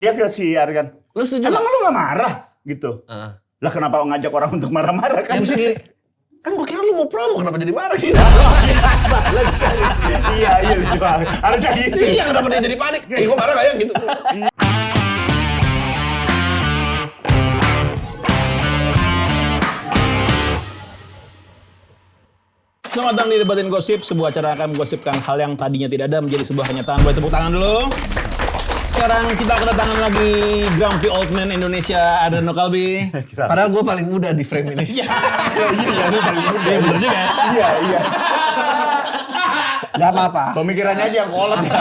Dia ke si Ari kan. Lu setuju? Emang lu nggak marah gitu? Lah kenapa ngajak orang untuk marah-marah kan? Kan gue kira lu mau promo, kenapa jadi marah gitu? Iya lucu banget. Harusnya gitu. Iya, kenapa dia jadi panik? Gue marah gak ya gitu? Selamat datang di Debatin Gosip, sebuah acara akan menggosipkan hal yang tadinya tidak ada menjadi sebuah kenyataan. Boleh tepuk tangan dulu. Sekarang kita kedatangan lagi Grumpy Old Man Indonesia, Adriano Kalbi. Padahal gue paling muda di frame ini. Iya, lu paling muda. Iya, bener juga. Iya. Gak apa-apa. Pemikirannya aja yang kolot ya.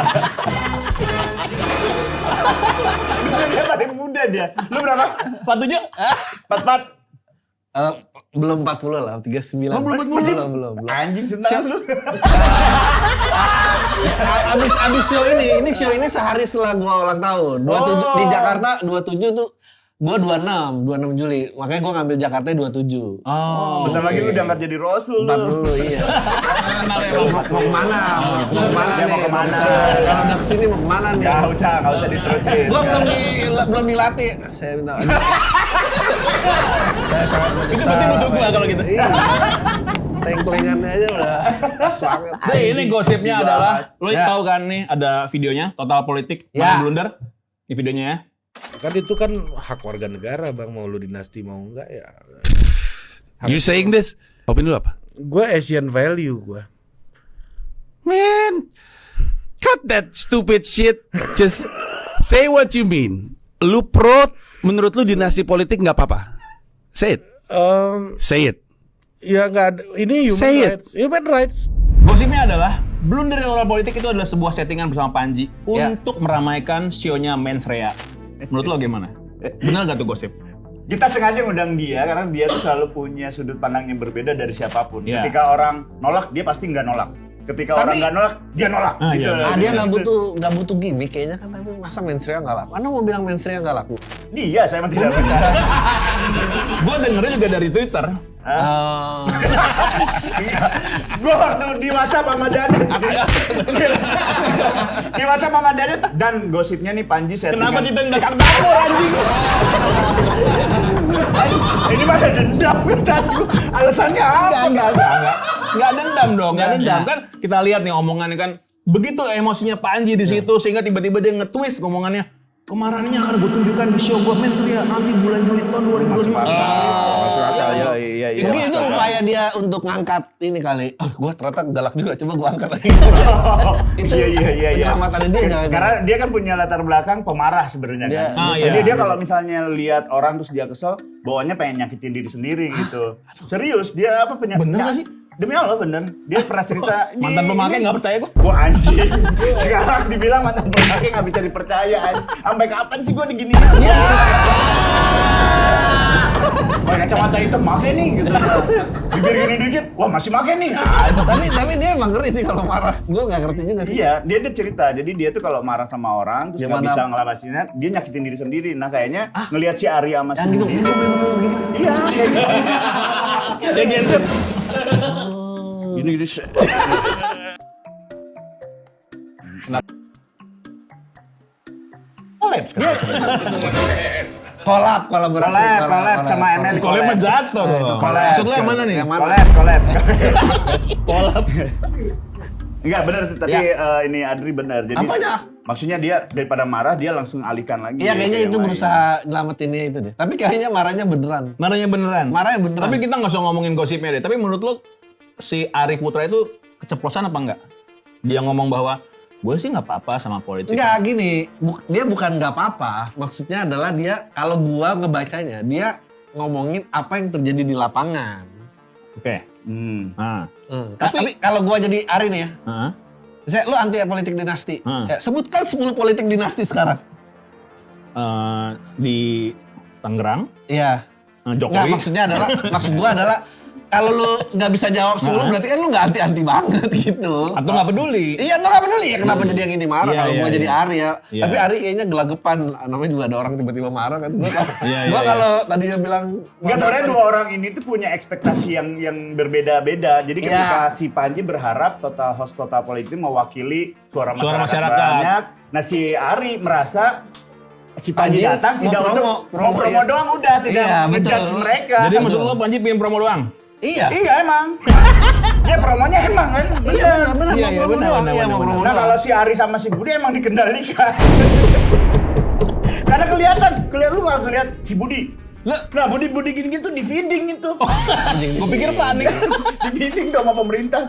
Dia paling muda dia. Lu berapa? 47? 44? Belum 40 lah, 39. Oh, belum 40? Belum. Anjing senang lu. Abis show ini sehari setelah gue ulang tahun. 27 di Jakarta 27 tuh gue 26 Juli. Makanya gue ngambil Jakarta 27. Bentar lagi lu diangkat jadi Rasul lu. 40 iya. Mau kemana? Mau kemana? Kalau udah kesini mau kemana nih? Gak usah diterusin. Gue belum dilatih. Saya minta. Saya sangat menyesal. Itu berarti butuh gua kalau gitu. Iya. Tengklingannya aja udah pas banget. Nah, ini gosipnya adalah, lo tahu kan nih ada videonya, Total Politik, Mana Blunder. Ini videonya ya. Kan itu kan hak warga negara bang, mau lu dinasti mau enggak ya. You saying this? Opini lu apa? Gue Asian value gue. Man, cut that stupid shit. Just say what you mean. Lu pro, menurut lu dinasti politik nggak apa-apa? Say it. Say it. Ya nggak ada. Ini human Say rights. Human rights. Gosipnya adalah, blunder Total Politik itu adalah sebuah settingan bersama Panji untuk meramaikan sionya Mens Rea. Menurut lo gimana? Benar gak tuh gosip? Kita sengaja ngundang dia karena dia tuh selalu punya sudut pandang yang berbeda dari siapapun. Yeah. Ketika orang nolak, dia pasti nggak nolak. Ketika orang nggak nolak, dia nolak. Gitu. Iya. Dia nggak butuh gimmick kayaknya kan, tapi masa Mensrea nggak laku? Anda mau bilang Mensrea nggak laku? Dia, saya emang tidak percaya. Gue dengernya juga dari Twitter. Gue waktu di WhatsApp sama Danet. Di WhatsApp sama Danet dan gosipnya nih Panji settingan. Kenapa kita belakang dapur anjing? Ini mah ada dendam kan? Alasannya apa? Enggak dendam dong, enggak dendam kan. Kita lihat nih omongannya kan. Begitu emosinya Panji di situ sehingga tiba-tiba dia nge-twist ngomongannya. Kemarahannya akan gue tunjukkan di show gue Mens Rea nanti bulan Juli tahun 2025. Masuk akal. Iya. Mungkin itu upaya dia untuk ngangkat ini kali. Gue ternyata galak juga, coba gue angkat lagi. Iya. Penyelamatan dia jangan. Karena dia kan punya latar belakang pemarah sebenarnya kan. Jadi dia kalau misalnya lihat orang terus dia kesel, bawaannya pengen nyakitin diri sendiri gitu. Serius, dia apa Bener gak sih? Demi Allah bener. Dia pernah cerita Mantan pemakai nggak percaya gue? Wah anjing. Sekarang dibilang mantan pemakai nggak bisa dipercaya. Sampai kapan sih gue diginiin? Ya. Wah kacamata hitam make nih gitu. Bibir gini dikit, wah masih make nih. Tapi dia emang ngeri sih kalau marah. Gue nggak ngerti juga sih. Iya, dia cerita. Jadi dia tuh kalau marah sama orang terus nggak bisa ngelapasinnya, dia nyakitin diri sendiri. Nah kayaknya ngelihat si Ari sama si Yang gitu. Iya, kayak gitu. Dia genset. Gini. Kolaborasi sama ML. Kolab jatuh dong. Maksudnya yang mana nih? Collab. Enggak benar tapi ini Adri benar. Jadi apanya? Maksudnya dia daripada marah dia langsung alihkan lagi. Iya kayaknya itu berusaha nyelamatinnya itu deh. Tapi kayaknya marahnya beneran. Marahnya beneran. Tapi kita nggak usah ngomongin gosipnya deh. Tapi menurut lo si Ari Putra itu keceplosan apa enggak? Dia ngomong bahwa gue sih nggak apa-apa sama politik. Enggak gini, dia bukan nggak apa-apa. Maksudnya adalah dia kalau gua ngebacanya dia ngomongin apa yang terjadi di lapangan. Oke. Tapi kalau gua jadi Ari nih ya. Lu anti politik dinasti. Ya, sebutkan 10 politik dinasti sekarang. Di Tangerang. Iya. Jokowi. Nggak, maksud gua adalah kalau lu nggak bisa jawab 10 berarti kan lu nggak anti-anti banget gitu. Atau nggak peduli. Iya, atau nggak peduli ya kenapa jadi yang ini marah kalau gua jadi Ari ya. Iya. Tapi Ari kayaknya gelagapan, namanya juga ada orang tiba-tiba marah kan. Gua kalau tadinya bilang enggak, sebenarnya dua orang ini tuh punya ekspektasi yang berbeda-beda. Jadi ketika si Panji berharap host Total Politik mewakili suara masyarakat banyak. Nah si Ari merasa Si Panji datang tidak untuk promo ya. doang udah, tidak Iya, ngejudge betul. mereka. Jadi maksud lo Panji pengen promo doang? Iya. Iya emang. Dia promonya emang kan. Iya benar, Iya, mau iya, promo benar, doang. benar, Iya, benar, mau promo Nah doang. kalau si Ari sama si Budi emang dikendalikan. Karena kelihatan lu nggak lihat si Budi. Nah Budi gini-gini tuh di feeding itu. Gue pikir panik. Di feeding dong sama pemerintah.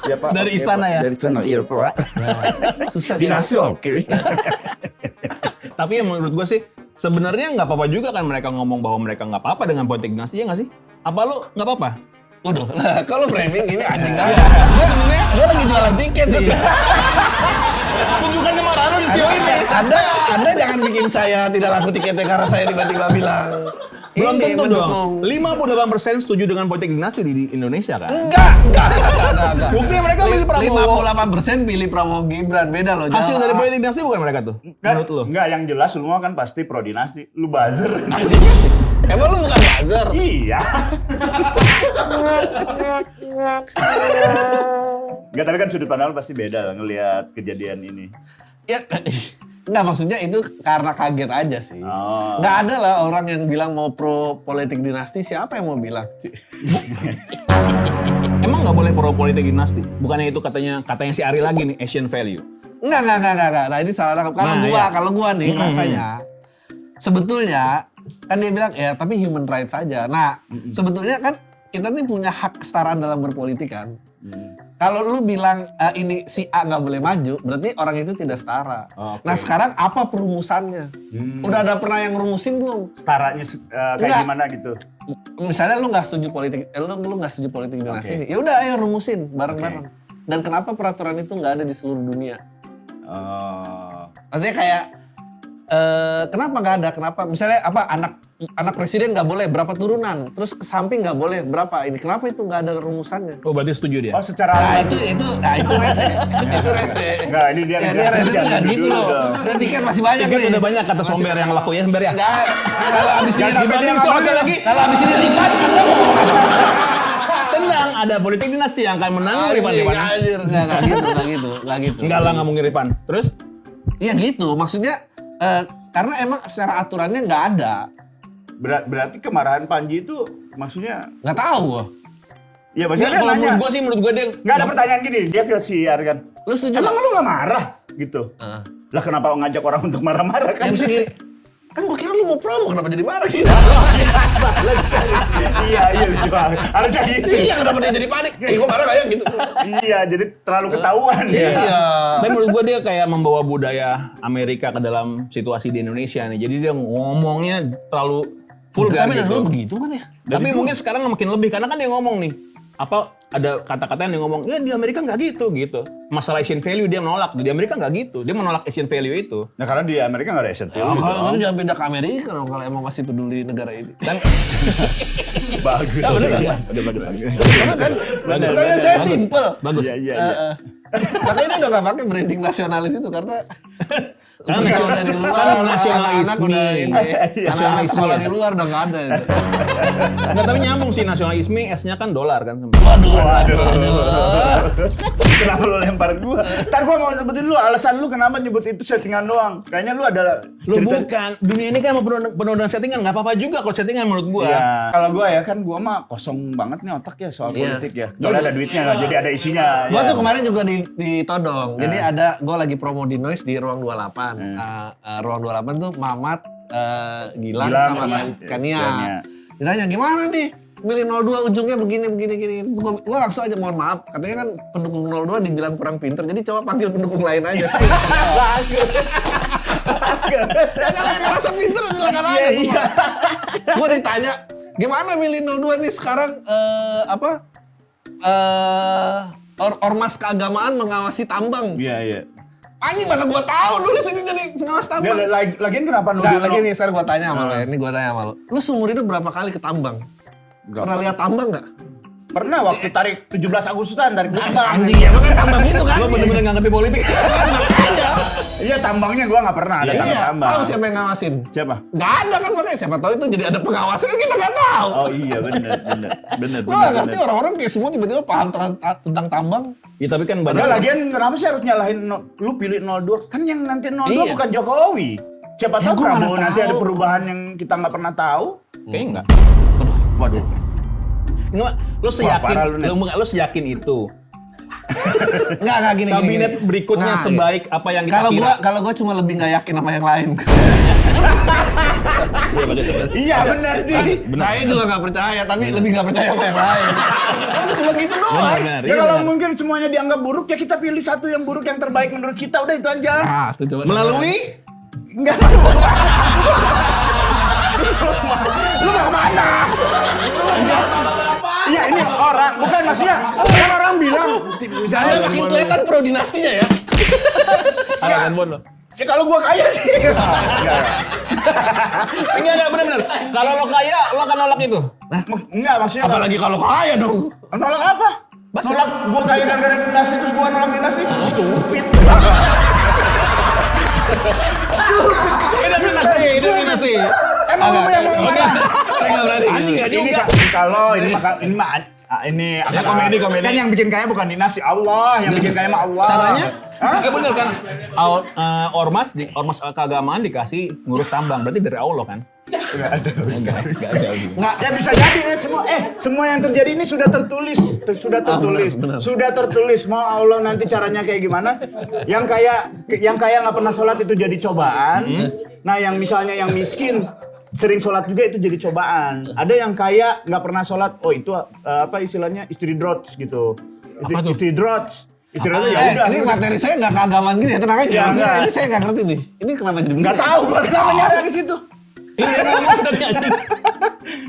Ya Pak. Dari oke, istana Pak. ya? Dari istana iya Pak. Susah sih. Dinasti oke. Tapi ya menurut gue sih sebenarnya nggak apa-apa juga kan mereka ngomong bahwa mereka nggak apa-apa dengan politik dinasti, ya nggak sih? Apa lo nggak apa-apa? Waduh, lah kalau framing ini anjing banget. Gue lagi jualan tiket nih. Tunjukkan kemarahan lo di show ini. Anda jangan bikin saya tidak laku tiketnya karena saya tiba-tiba bilang Belum ini tentu mendukung. dong. 58% setuju dengan politik dinasti di Indonesia kan? Enggak. Buktinya mereka pilih Prabowo. 58% pilih Prabowo Gibran, beda loh. Hasil jauh. dari politik dinasti bukan mereka tuh? Menurut lo? Enggak, yang jelas semua kan pasti pro dinasti. Lu buzzer. Emang lu bukan buzzer? Iya. Enggak, tapi kan sudut pandang lu pasti beda ngelihat kejadian ini. Ya, enggak maksudnya itu karena kaget aja sih. Oh. Enggak ada lah orang yang bilang mau pro politik dinasti, siapa yang mau bilang? Emang nggak boleh pro politik dinasti? Bukannya itu katanya si Ari lagi nih, Asian value. Enggak. Nah ini salah nangkep. Kalau gua nih rasanya sebetulnya kan dia bilang ya tapi human rights saja. Nah, sebetulnya kan kita nih punya hak kesetaraan dalam berpolitik kan. Kalau lu bilang ini si A nggak boleh maju, berarti orang itu tidak setara. Oke. Nah sekarang apa perumusannya? Udah ada pernah yang ngerumusin belum? Setaranya kayak Enggak. gimana gitu. Misalnya lu nggak setuju politik, lu nggak setuju politik dinasti Oke. nih. Ya udah ayo rumusin bareng-bareng. Dan kenapa peraturan itu nggak ada di seluruh dunia? Oh. Maksudnya kayak kenapa nggak ada? Kenapa? Misalnya apa anak presiden nggak boleh berapa turunan, terus ke samping nggak boleh berapa ini? Kenapa itu nggak ada rumusannya? Oh berarti setuju dia? Oh, secara Nah itu rese, itu rese. Enggak, ini dia Ya, dia rese tuh nggak gitu loh. Dan tiket masih banyak Tiket nih. udah banyak kata Somber yang laku ya, Somber ya? Nggak, kalau abis ini Jangan sampai dia nggak Somber balik. lagi. kalau abis ini Rifan, Anda mau ngomong apa? Tenang, ada politik dinasti yang akan menang Rifan. Anjir, nggak gitu. Enggak lah, nggak mungkin Rifan. Terus? Iya gitu, maksudnya karena emang secara aturannya nggak ada. Berarti kemarahan Panji itu maksudnya Nggak tahu gua. ya Enggak, maksudnya dia kalau nanya. menurut gue dia Enggak ada pertanyaan gini, dia ke si Argan. Lu setuju Emang nggak? lu gak marah gitu? Lah kenapa ngajak orang untuk marah-marah kan? Ya bisa gini, kan gua kira lu mau promo, kenapa jadi marah gitu? Iya lucu banget. Harusnya gitu. Iya, kenapa dia jadi panik? Gua marah kayak gitu. Iya, jadi terlalu ketahuan ya. Iya. Tapi menurut gue dia kayak membawa budaya Amerika ke dalam situasi di Indonesia nih. Jadi dia ngomongnya terlalu vulgar Tapi dari gitu. dulu begitu kan ya? Tapi mungkin sekarang makin lebih karena kan dia ngomong nih. Apa ada kata-kata yang dia ngomong, ya di Amerika nggak gitu. Masalah Asian value dia menolak. Di Amerika nggak gitu. Dia menolak Asian value itu. Nah karena di Amerika gak ada Asian Oh, value. kalau gitu jangan pindah ke Amerika dong kalau emang masih peduli negara ini. Kan Bagus. bener kan? Udah bagus. Karena kan pertanyaan saya simple. bagus. Iya. Makanya dia udah gak pakai branding nasionalis itu karena Karena udah di luar, kan nasionalisme. anak-anak udah ini. Anak-anak sekolah di luar udah gak ada. Enggak, tapi nyambung sih nasionalisme, S-nya kan dolar kan. Waduh. Kenapa lu lempar gua? Ntar gua mau sebutin lu alasan lu kenapa nyebut itu settingan doang. Kayaknya lu ada Lu bukan, dunia ini kan penuh dengan settingan, nggak apa-apa juga kalau settingan menurut gua. Iya. Kalau gua ya kan gua mah kosong banget nih otak ya soal Iya. politik ya. Soalnya ada duitnya nggak, jadi ada isinya. Gua ya. tuh kemarin juga ditodong. Jadi ada gua lagi promo di Noise di Ruang 28. Ruang 28 tuh Mamat, Gilang sama Kania. Ditanya gimana nih? Milih 02 ujungnya begini. Terus gua langsung aja mohon maaf. Katanya kan pendukung 02 dibilang kurang pinter. Jadi coba panggil pendukung lain aja. Saya nggak tahu. Ya kalau ngerasa pinter silakan aja. Gua ditanya gimana milih 02 nih sekarang ormas keagamaan mengawasi tambang. Iya. Anjing mana gua tahu lu sini jadi pengawas tambang. Lagian kenapa Nggak, nuduh lagi nih sekarang gua tanya sama lu ya. Ini gua tanya sama lu. Lu seumur hidup berapa kali ke tambang? Pernah lihat tambang nggak? Pernah waktu tarik 17 Agustusan tarik tambang. Anjing ya, kan tambang itu kan. Lu bener-bener nggak ngerti politik. Iya tambangnya gua nggak pernah ada tambang. Tahu siapa yang ngawasin? Siapa? Nggak ada kan makanya siapa tahu itu jadi ada pengawasan kan kita nggak tahu. Oh iya bener. Gua nggak ngerti orang-orang kayak semua tiba-tiba paham tentang tambang. Ya tapi kan Padahal banyak. lagian kenapa sih harus nyalahin lu pilih 02? Kan yang nanti 02 Iya. bukan Jokowi. Siapa Ya, tahu gua mana Prabowo nanti tahu. ada perubahan yang kita nggak pernah tahu. Kayaknya enggak. Waduh. Enggak, lo seyakin, parah lu, Nek. lo seyakin itu. Enggak gini. Kabinet berikutnya Nah, sebaik apa yang kita Kalau kira. kalau gua cuma lebih nggak yakin sama yang lain. Iya benar sih. Saya juga nggak percaya, tapi lebih nggak percaya sama yang lain. Udah cuma gitu doang. Benar, Ya kalau mungkin semuanya dianggap buruk ya kita pilih satu yang buruk yang terbaik menurut kita, udah itu aja. Ah, tuh coba. Melalui Enggak. Lu mau kemana? Iya ini orang, bukan maksudnya kan orang bilang misalnya makin kelihatan pro dinastinya ya. arah handphone lo. ya kalau gua kaya sih. Enggak benar-benar. Kalau lo kaya, lo akan nolak itu. Enggak maksudnya. Apalagi kalau kaya dong. Nolak apa? Nolak gua kaya gara-gara dinasti terus gua nolak dinasti. Stupid. Itu dinasti. Emang lu yang mau marah? Saya nggak berani. Anjing nggak Ini juga. kalau ini Ya, komedi. Kan yang bikin kaya bukan dinasti, Allah yang bikin kaya mah Allah. Caranya? Hah? Ya bener kan? Ormas keagamaan dikasih ngurus tambang, berarti dari Allah kan? Enggak ada. Nggak, ya bisa jadi Net, semua yang terjadi ini sudah tertulis, benar. sudah tertulis. Mau Allah nanti caranya kayak gimana? Yang kaya nggak pernah sholat itu jadi cobaan. Nah, yang misalnya yang miskin sering sholat juga itu jadi cobaan. Ada yang kaya nggak pernah sholat, oh itu apa istilahnya istri drots gitu. Istri drots. Istri drots ya udah. Ini materi saya nggak keagamaan gini ya, tenang aja. Ya, Maksudnya enggak. ini saya nggak ngerti nih. Ini kenapa jadi begini? Nggak tahu gua kenapa nyari ke situ. Iya, ngomong tadi anjing.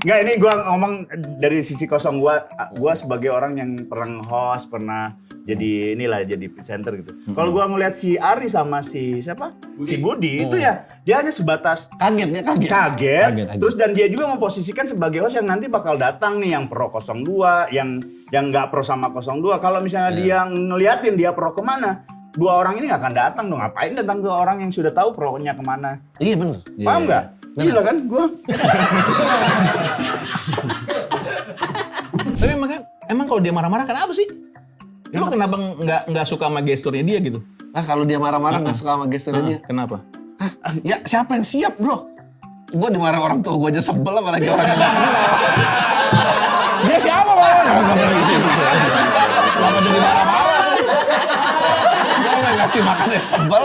Nggak, ini gua ngomong dari sisi kosong gua sebagai orang yang pernah host, pernah jadi presenter gitu. Kalau gua ngeliat si Ari sama si siapa? Si Budi itu ya dia hanya sebatas Kaget. kaget. Terus dan dia juga memposisikan sebagai host yang nanti bakal datang nih yang pro 02, yang nggak pro sama 02. Kalau misalnya dia ngeliatin dia pro kemana, dua orang ini nggak akan datang dong. Ngapain datang ke orang yang sudah tahu pro-nya kemana? Iya bener. Paham nggak? Gila kan gua. Tapi emang kalau dia marah-marah kenapa sih? Lo kenapa nggak suka sama gesturnya dia gitu? Nah kalau dia marah-marah nggak suka sama gesturnya dia. Kenapa? Hah? Ya siapa yang siap bro? Gue dimarahin orang tua gue aja sebel apalagi orang yang dia siapa malah? Kenapa jadi marah-marah? Dia nggak ngasih makannya sebel.